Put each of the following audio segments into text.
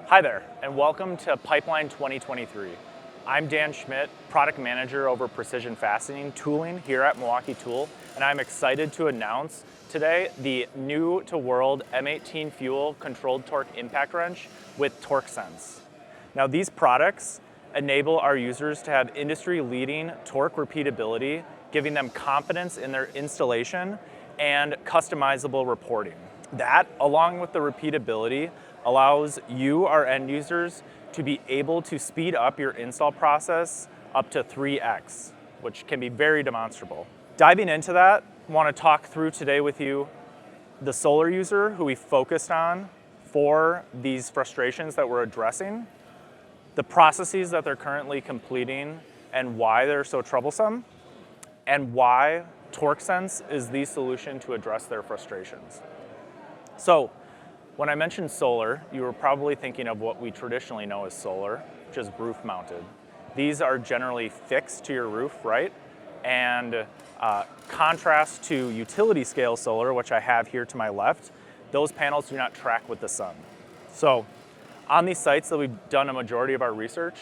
Hi there, and welcome to Pipeline 2023. I'm Dan Schmidt, Product Manager over Precision Fastening Tooling here at Milwaukee Tool, and I'm excited to announce today the new-to-world M18 Fuel Controlled Torque Impact Wrench with TorqueSense. Now, these products enable our users to have industry-leading torque repeatability, giving them confidence in their installation and customizable reporting. That, along with the repeatability, allows you, our end users, to be able to speed up your install process up to 3x, which can be very demonstrable. Diving into that, I want to talk through today with you the solar user who we focused on for these frustrations that we're addressing, the processes that they're currently completing and why they're so troublesome, and why TorqueSense is the solution to address their frustrations. So, when I mentioned solar, you were probably thinking of what we traditionally know as solar, which is roof mounted. These are generally fixed to your roof, right? And contrast to utility scale solar, which I have here to my left, those panels do not track with the sun. So on these sites that we've done a majority of our research,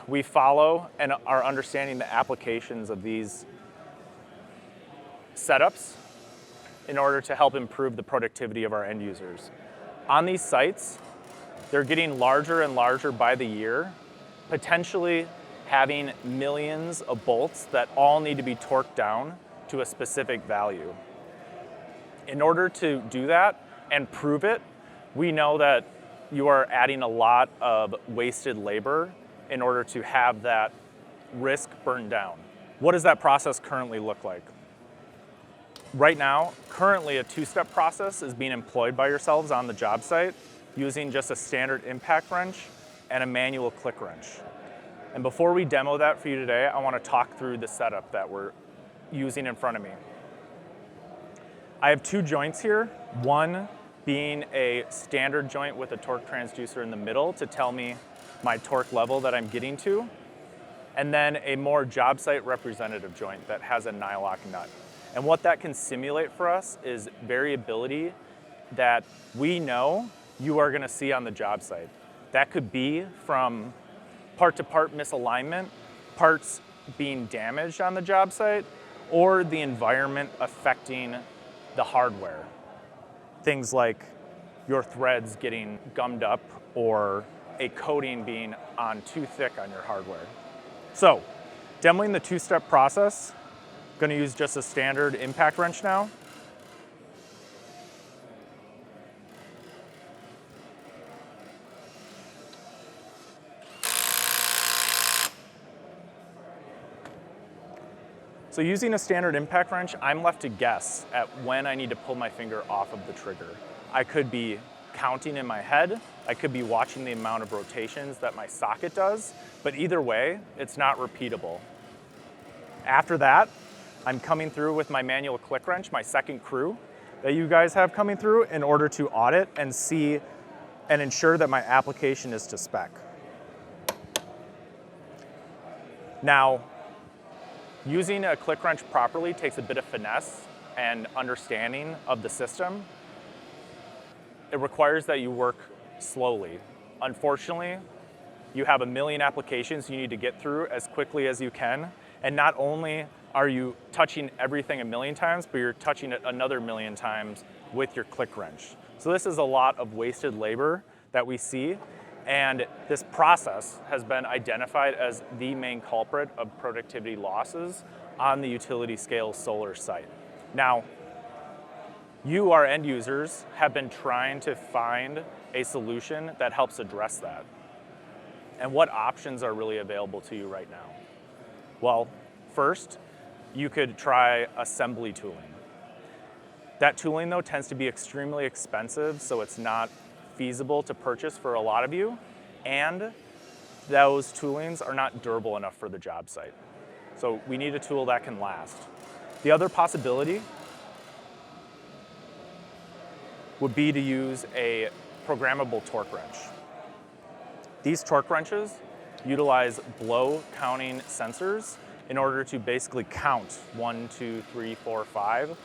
we follow and are understanding the applications of these setups in order to help improve the productivity of our end users. On these sites, they're getting larger and larger by the year, potentially having millions of bolts that all need to be torqued down to a specific value. In order to do that and prove it, we know that you are adding a lot of wasted labor in order to have that risk burned down. What does that process currently look like? Right now, currently a two-step process is being employed by yourselves on the job site using just a standard impact wrench and a manual click wrench. And before we demo that for you today, I want to talk through the setup that we're using in front of me. I have two joints here, one being a standard joint with a torque transducer in the middle to tell me my torque level that I'm getting to, and then a more job site representative joint that has a nylock nut. And what that can simulate for us is variability that we know you are gonna see on the job site. That could be from part-to-part misalignment, parts being damaged on the job site, or the environment affecting the hardware. Things like your threads getting gummed up or a coating being on too thick on your hardware. So, demoing the two-step process, going to use just a standard impact wrench now. So using a standard impact wrench, I'm left to guess at when I need to pull my finger off of the trigger. I could be counting in my head, I could be watching the amount of rotations that my socket does, but either way, it's not repeatable. After that, I'm coming through with my manual click wrench, my second crew that you guys have coming through in order to audit and see and ensure that my application is to spec. Now, using a click wrench properly takes a bit of finesse and understanding of the system. It requires that you work slowly. Unfortunately, you have a million applications you need to get through as quickly as you can, and not only are you touching everything a million times, but you're touching it another million times with your click wrench. So this is a lot of wasted labor that we see, and this process has been identified as the main culprit of productivity losses on the utility scale solar site. Now, you, our end users, have been trying to find a solution that helps address that. And what options are really available to you right now? Well, first, you could try assembly tooling. That tooling, though, tends to be extremely expensive, so it's not feasible to purchase for a lot of you, and those toolings are not durable enough for the job site. So we need a tool that can last. The other possibility would be to use a programmable torque wrench. These torque wrenches utilize blow counting sensors in order to basically count 1, 2, 3, 4, 5,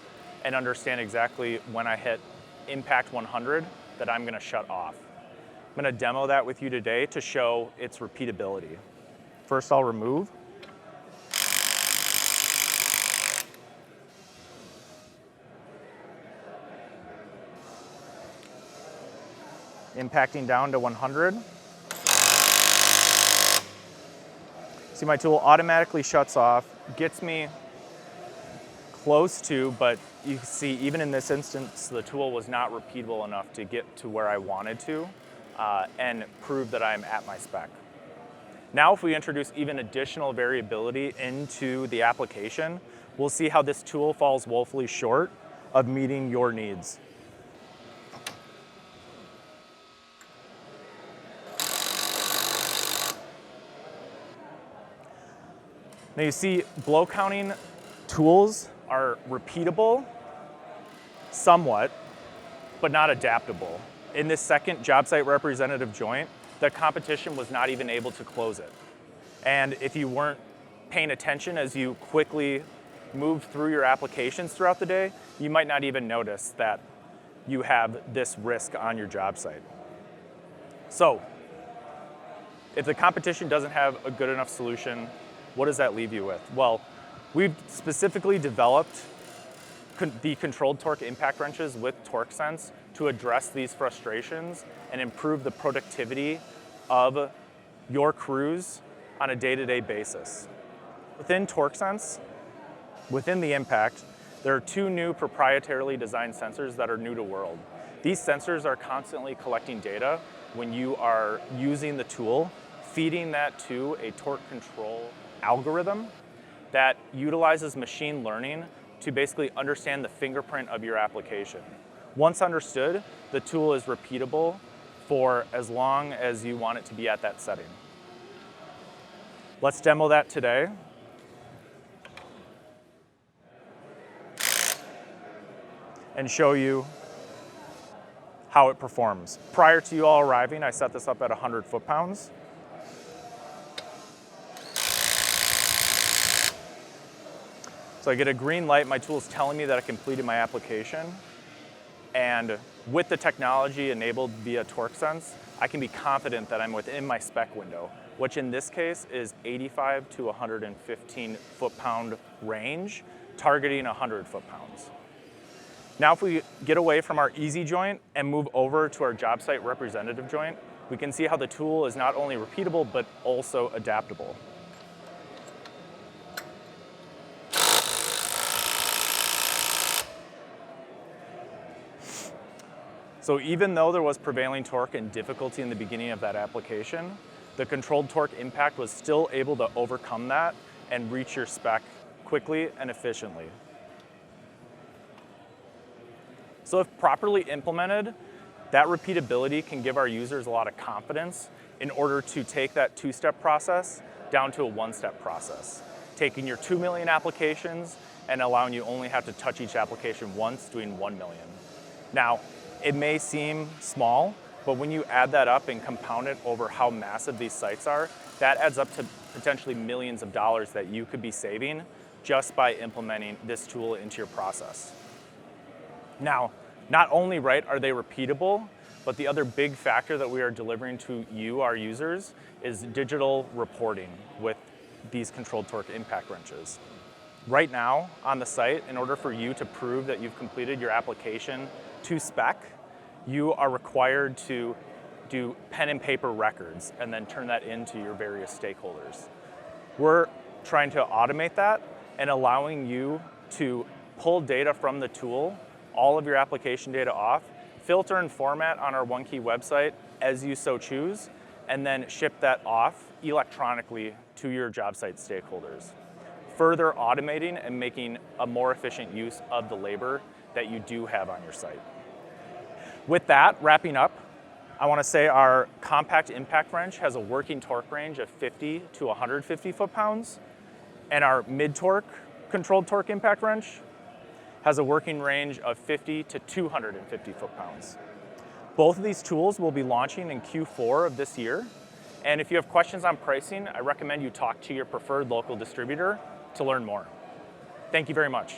and understand exactly when I hit impact 100 that I'm gonna shut off. I'm going to demo that with you today to show its repeatability. First, I'll remove. Impacting down to 100. See, my tool automatically shuts off, gets me close to, but you can see even in this instance, the tool was not repeatable enough to get to where I wanted to and prove that I'm at my spec. Now, if we introduce even additional variability into the application, we'll see how this tool falls woefully short of meeting your needs. Now you see, blow counting tools are repeatable somewhat, but not adaptable. In this second job site representative joint, the competition was not even able to close it. And if you weren't paying attention as you quickly moved through your applications throughout the day, you might not even notice that you have this risk on your job site. So, if the competition doesn't have a good enough solution, what does that leave you with? Well, we've specifically developed the controlled torque impact wrenches with TorqueSense to address these frustrations and improve the productivity of your crews on a day-to-day basis. Within TorqueSense, within the impact, there are two new proprietarily designed sensors that are new to world. These sensors are constantly collecting data when you are using the tool, feeding that to a torque control algorithm that utilizes machine learning to basically understand the fingerprint of your application. Once understood, the tool is repeatable for as long as you want it to be at that setting. Let's demo that today. And show you how it performs. Prior to you all arriving, I set this up at 100 foot-pounds. So I get a green light, my tool is telling me that I completed my application. And with the technology enabled via TorqueSense, I can be confident that I'm within my spec window, which in this case is 85 to 115 foot-pound range, targeting 100 foot-pounds. Now if we get away from our easy joint and move over to our job site representative joint, we can see how the tool is not only repeatable, but also adaptable. So even though there was prevailing torque and difficulty in the beginning of that application, the controlled torque impact was still able to overcome that and reach your spec quickly and efficiently. So if properly implemented, that repeatability can give our users a lot of confidence in order to take that two-step process down to a one-step process, taking your 2 million applications and allowing you only have to touch each application once, doing 1 million. Now, it may seem small, but when you add that up and compound it over how massive these sites are, that adds up to potentially millions of dollars that you could be saving just by implementing this tool into your process. Now, not only are they repeatable, but the other big factor that we are delivering to you, our users, is digital reporting with these controlled torque impact wrenches. Right now on the site, in order for you to prove that you've completed your application to spec, you are required to do pen and paper records and then turn that into your various stakeholders. We're trying to automate that and allowing you to pull data from the tool, all of your application data off, filter and format on our OneKey website as you so choose, and then ship that off electronically to your job site stakeholders, further automating and making a more efficient use of the labor that you do have on your site. With that, wrapping up, I want to say our compact impact wrench has a working torque range of 50 to 150 foot-pounds, and our mid-torque controlled torque impact wrench has a working range of 50 to 250 foot-pounds. Both of these tools will be launching in Q4 of this year, and if you have questions on pricing, I recommend you talk to your preferred local distributor to learn more. Thank you very much.